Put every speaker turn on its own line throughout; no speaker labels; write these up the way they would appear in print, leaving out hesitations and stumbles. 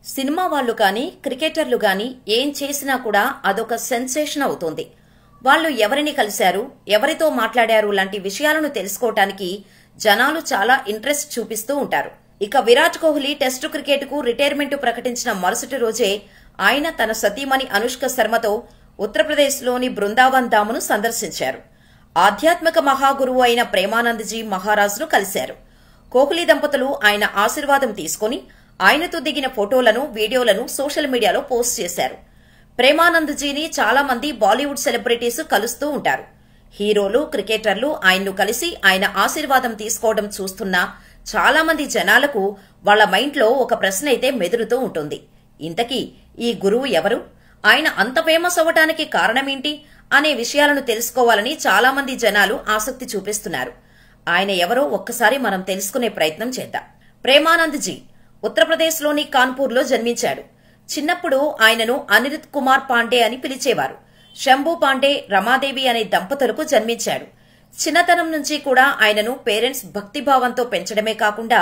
Cinema వాళ్ళు కానీ క్రికెటర్లు కానీ ఏం చేసినా కూడా అదొక సెన్సేషన్ అవుతోంది. వాళ్ళు ఎవరిని కలిశారు, ఎవరితో మాట్లాడారు లాంటి విషయాలను తెలుసుకోవటానికి జనాలు చాలా ఇంట్రెస్ట్ చూపిస్తూ ఉంటారు. ఇక విరాట్ కోహ్లీ టెస్టు క్రికెట్కు రిటైర్మెంట్ ప్రకటించిన మరుసటి రోజే ఆయన తన సతీమణి అనుష్క శర్మతో ఉత్తరప్రదేశ్లోని బృందావన్ ధామును సందర్శించారు. ఆధ్యాత్మిక మహాగురువు అయిన ప్రేమానందజీ మహారాజ్ను కలిశారు. కోహ్లీ దంపతులు ఆయన ఆశీర్వాదం తీసుకుని ఆయనతో దిగిన ఫోటోలను, వీడియోలను సోషల్ మీడియాలో పోస్ట్ చేశారు. ప్రేమానందజీని చాలా మంది బాలీవుడ్ సెలబ్రిటీస్ కలుస్తూ ఉంటారు. హీరోలు, క్రికెటర్లు ఆయన్ను కలిసి ఆయన ఆశీర్వాదం తీసుకోవడం చూస్తున్న చాలా మంది జనాలకు వాళ్ల మైండ్లో ఒక ప్రశ్న అయితే మెదులుతూ ఉంటుంది. ఇంతకీ ఈ గురువు ఎవరు, ఆయన అంత ఫేమస్ అవ్వటానికి కారణమేంటి అనే విషయాలను తెలుసుకోవాలని చాలా మంది జనాలు ఆసక్తి చూపిస్తున్నారు. ఆయన ఎవరో ఒక్కసారి మనం తెలుసుకునే ప్రయత్నం చేద్దాం. ప్రేమానందజీ ఉత్తరప్రదేశ్లోని కాన్పూర్లో జన్మించాడు. చిన్నప్పుడు ఆయనను అనిరుద్ కుమార్ పాండే అని పిలిచేవారు. శంభూ పాండే, రమాదేవి అనే దంపతులకు జన్మించాడు. చిన్నతనం నుంచి కూడా ఆయనను పేరెంట్స్ భక్తిభావంతో పెంచడమే కాకుండా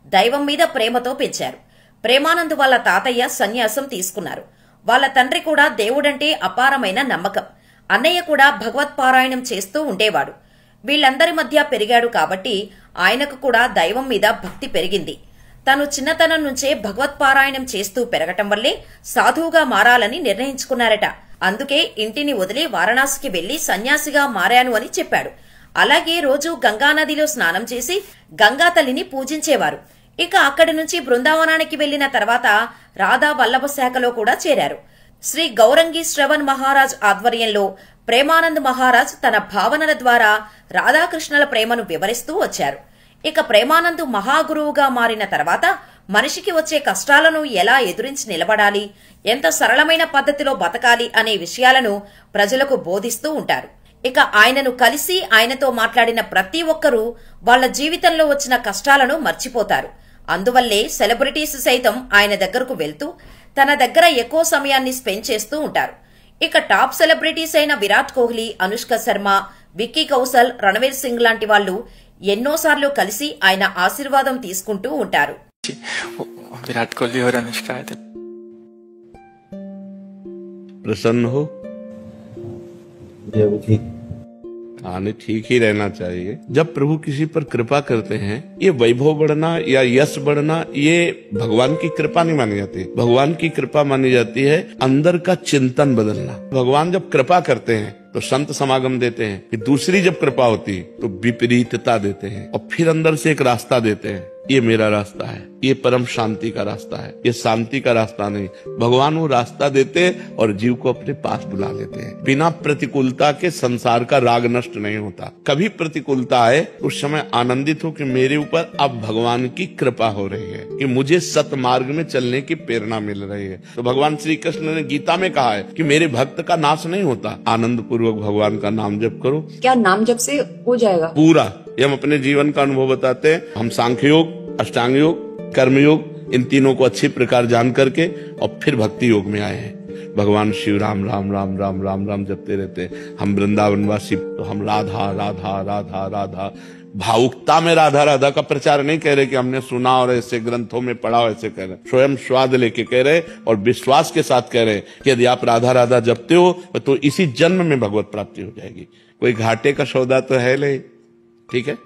దైవం మీద ప్రేమతో పెంచారు. ప్రేమానంద్ వాళ్ళ తాతయ్య సన్యాసం తీసుకున్నారు. వాళ్ళ తండ్రి కూడా దేవుడంటే అపారమైన నమ్మకం. అన్నయ్య కూడా భగవత్పారాయణం చేస్తూ ఉండేవాడు. వీళ్లందరి మధ్య పెరిగాడు కాబట్టి ఆయనకు కూడా దైవం మీద భక్తి పెరిగింది. తను చిన్నతనం నుంచే భగవత్పారాయణం చేస్తూ పెరగటం వల్లే సాధువుగా మారాలని నిర్ణయించుకున్నారట. అందుకే ఇంటిని వదిలి వారణాసికి వెళ్లి సన్యాసిగా మారాను అని చెప్పాడు. అలాగే రోజు గంగానదిలో స్నానం చేసి గంగా తల్లిని పూజించేవారు. ఇక అక్కడి నుంచి బృందావనానికి వెళ్లిన తర్వాత రాధా వల్లభ శాఖలో కూడా చేరారు. శ్రీ గౌరంగి శ్రవణ్ మహారాజ్ ఆధ్వర్యంలో ప్రేమానంద్ మహారాజ్ తన భావనల ద్వారా రాధాకృష్ణుల ప్రేమను వివరిస్తూ వచ్చారు. ఇక ప్రేమానంద్ మహాగురువుగా మారిన తర్వాత మనిషికి వచ్చే కష్టాలను ఎలా ఎదురించి నిలబడాలి, ఎంత సరళమైన పద్ధతిలో బతకాలి అనే విషయాలను ప్రజలకు బోధిస్తూ ఉంటారు. ఇక ఆయనను కలిసి ఆయనతో మాట్లాడిన ప్రతి ఒక్కరూ వాళ్ల జీవితంలో వచ్చిన కష్టాలను మర్చిపోతారు. అందువల్లే సెలబ్రిటీస్ సైతం ఆయన దగ్గరకు వెళ్తూ తన దగ్గర ఎక్కువ సమయాన్ని స్పెండ్ చేస్తూ ఉంటారు. ఇక టాప్ సెలబ్రిటీస్ అయిన విరాట్ కోహ్లీ, అనుష్క శర్మ, విక్కీ కౌశల్, రణవీర్ సింగ్ లాంటి వాళ్లు ఎన్నోసార్లు కలిసి ఆయన ఆశీర్వాదం తీసుకుంటూ ఉంటారు.
విరాట్ కోహ్లీ और अनुष्का आए थे।
प्रसन्न हो? नहीं, ठीक ही रहना चाहिए। जब प्रभु किसी पर कृपा करते हैं, ये वैभव बढ़ना या यश बढ़ना ये भगवान की कृपा नहीं मानी जाती। भगवान की कृपा मानी जाती है अंदर का चिंतन बदलना। भगवान जब कृपा करते हैं तो संत समागम देते हैं, फिर दूसरी जब कृपा होती है तो विपरीतता देते हैं और फिर अंदर से एक रास्ता देते हैं। ये मेरा रास्ता है, ये परम शांति का रास्ता है, ये शांति का रास्ता नहीं। भगवान वो रास्ता देते और जीव को अपने पास बुला लेते हैं। बिना प्रतिकूलता के संसार का राग नष्ट नहीं होता। कभी प्रतिकूलता आए उस समय आनंदित हो कि मेरे ऊपर अब भगवान की कृपा हो रही है, कि मुझे सतमार्ग में चलने की प्रेरणा मिल रही है। तो भगवान श्री कृष्ण ने गीता में कहा है कि मेरे भक्त का नाश नहीं होता। आनंद पूर्वक भगवान का नाम जप करो।
क्या नाम जप से हो जाएगा
पूरा? ये हम अपने जीवन का अनुभव बताते हैं। हम सांख्य योग, अष्टांग योग, कर्मयोग, इन तीनों को अच्छी प्रकार जान करके और फिर भक्ति योग में आए हैं। भगवान शिव राम राम राम राम राम राम जपते रहते हैं। हम वृंदावनवासी तो हम राधा राधा राधा राधा, भावुकता में राधा राधा का प्रचार नहीं कह रहे कि हमने सुना और ऐसे ग्रंथों में पढ़ा, ऐसे कह रहे, स्वयं स्वाद लेके कह रहे और विश्वास के साथ कह रहे कि यदि आप राधा राधा जपते हो तो इसी जन्म में भगवत प्राप्ति हो जाएगी। कोई घाटे का सौदा तो है नहीं, ठीक है।